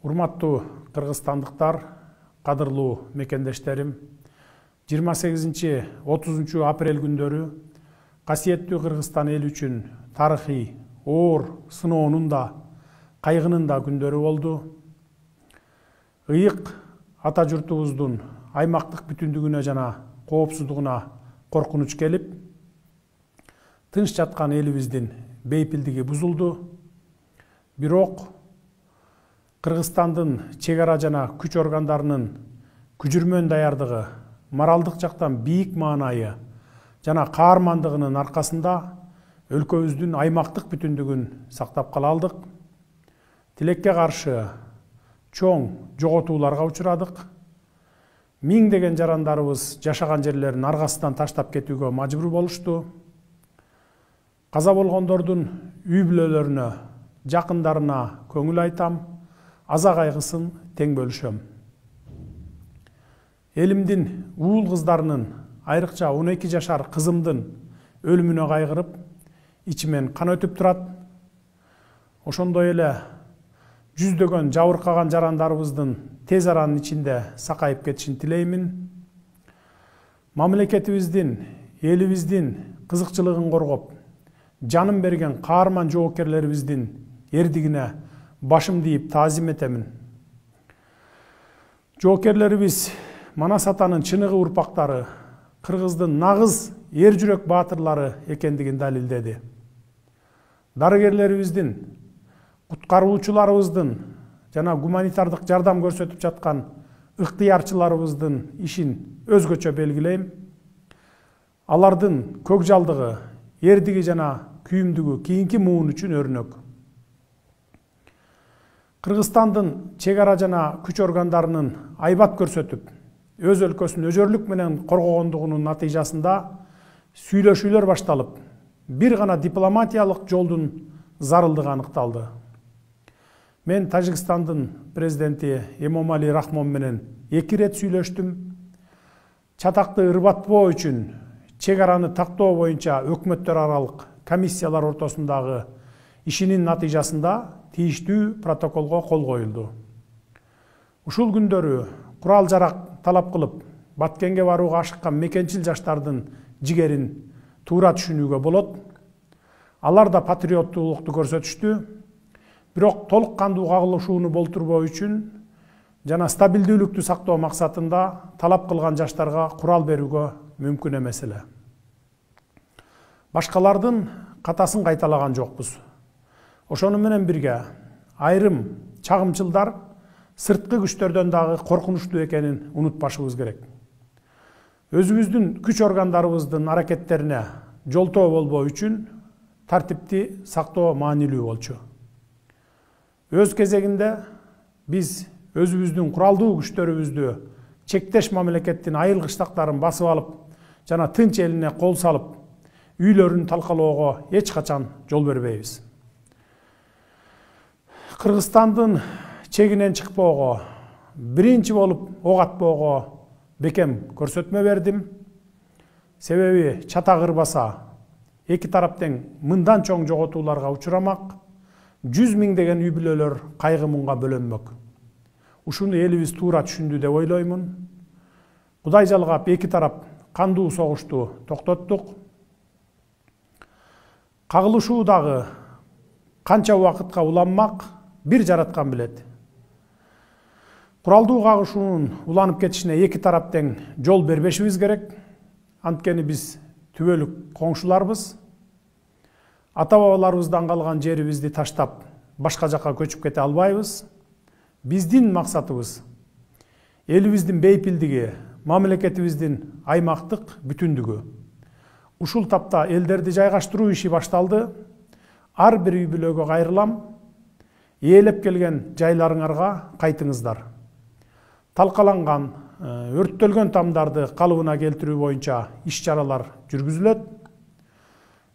Урматтуу кыргызстандыктар, кадырлуу мекендештерим, 28-30 апрель күндөрү касиеттүү Кыргызстан эл үчүн тарыхый, оор, сыноонун да, кайгынын да күндөрү болду. Ыйык ата журтубуздун аймактык бүтүндүгүнө жана коопсуздугуна коркунуч келип, тынч жаткан элибиздин бейпилдиги бузулду. Бирок Кыргызстандын чек ара жана күч органдарынын күжүрмөн даярдыгы, моралдык жактан бийик маанайы жана каармандыгынын аркасында өлкөбүздүн аймактык бүтүндүгүн сактап кала алдык. Тилекке каршы чоң жоготууларга учурадык. Миңдеген жарандарыбыз жашаган жерлерин аргасынан таштап кетүүгө мажбур болушту. Каза болгондордун үй бүлөлөрүнө, жакындарына көңүл айтам, аза кайгысын тең бөлүшөм. Элимдин уул кыздарынын, айрыкча 12 жашар кызымдын өлүмүнө кайгырып, ичимен кан өтүп турат. Ошондой эле жүздөгөн жабыркаган жарандарыбыздын тез аранын ичинде сакайып кетишин тилеймин. Мамлекетибиздин, элибиздин кызыкчылыгын коргоп, жанын берген каарман жоокерлерибиздин эрдигине башым тийип таазим этемин. Жоокерлерибиз Манас атанын чыныгы урпактары, Кыргыздын нагыз эр жүрөк баатырлары экендигин далилдеди. Дарыгерлерибиздин, куткаруучуларыбыздын жана гуманитардык жардам көрсөтүп жаткан ыктыярчыларыбыздын ишин өзгөчө белгилейм. Алардын көкжалдыгы, эрдиги жана күйүмдүгү кийинки муун үчүн өрнөк. Кыргызстандын чек ара жана күч органдарынын айбат көрсөтүп, өз өлкөсүн өжөрлүк менен коргогондугунун натыйжасында сүйлөшүүлөр башталып, бир гана дипломатиялык жолдун зарылдыгы аныкталды. Мен Тажикстандын президенти Эмомали Рахмон менен 2 рет сүйлөштүм. Чатакты ырбатпоо үчүн чек араны тактоо боюнча өкмөттөр аралык комиссиялар ортосундагы ишинин натыйжасында тийиштүү протоколго кол коюлду. Ушул күндөрү курал жарак талап кылып, Баткенге барууга ашыккан мекенчил жаштардын жигерин туура түшүнүүгө болот. Алар да патриоттуулукту көрсөтүштү. Бирок толук кандуу кагылышууну болтурбоо үчүн жана стабилдүүлүктү сактоо максатында талап кылган жаштарга курал берүүгө мүмкүн эмес эле. Башкалардын катасын кайталаган жокпуз. Ошону менен бирге айрым чагымчылдар сырткы күчтөрдөн дагы коркунучтуу экенин унутпашыбыз керек. Өзүбүздүн күч органдарыбыздын аракеттерине жолтоо болбоо үчүн тартипти сактоо маанилүү болчу. Өз кезегинде биз өзүбүздүн куралдуу күчтөрүбүздү чектеш мамлекеттин айыл кыштактарын басып алып жана тынч элине кол салып, үйлөрүн талкалоого эч качан жол бербейбиз. Кыргызстандын чегинен чыкпоого, биринчи болуп ок атпоого бекем көрсөтмө бердим. Себеби чатак ырбаса, эки тарап тең мындан чоң жоготууларга учурамак, 100 миңдеген үй бүлөлөр кайгы муңга бөлөнмөк. Ушуну элибиз туура түшүндү деп ойлоймун. Кудай жалгап эки тарап кандуу согушту токтоттук. Кагылышуу дагы канча убакытка уланмак, бир жараткан билет. Куралдуу кагышуунун уланып кетишине эки тарап тең жол бербешибиз керек. Анткени биз түбөлүк коңшуларбыз. Ата-бабаларыбыздан калган жерибизди таштап, башка жакка көчүп кете албайбыз. Биздин максатыбыз элибиздин бейпилдиги, мамлекетибиздин аймактык бүтүндүгү. Ушул тапта элдерди жайгаштыруу иши башталды. Ар бир үй бүлөгө кайрылам. Ээлеп келген жайларыңарга кайтыңыздар. Талкаланган, өрттөлгөн тамдарды калыбына келтирүү боюнча иш-чаралар жүргүзүлөт.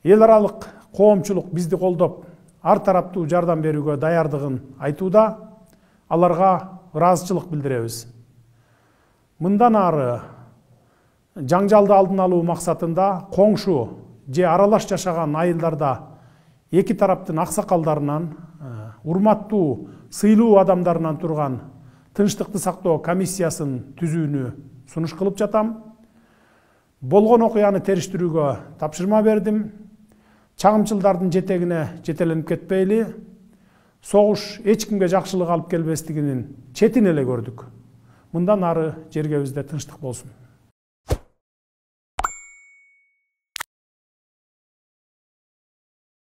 Эл аралык коомчулук бизди колдоп, ар тараптуу жардам берүүгө даярдыгын айтууда. Аларга ыраазычылык билдиребиз. Мындан ары жаңжалды алдын алуу максатында коңшу же аралаш жашаган айылдарда эки тараптын аксакалдарынан урматтуу сыйлуу адамдарынан турган тынчтыкты сактоо комиссиясын түзүүнү сунуш кылып жатам. Болгон окуяны териштирүүгө тапшырма бердим. Чагымчылдардын жетегине жетеленип кетпейли. Согуш эч кимге жакшылык алып келбестигинин четин эле көрдүк. Мындан ары жергебизде тынчтык болсун.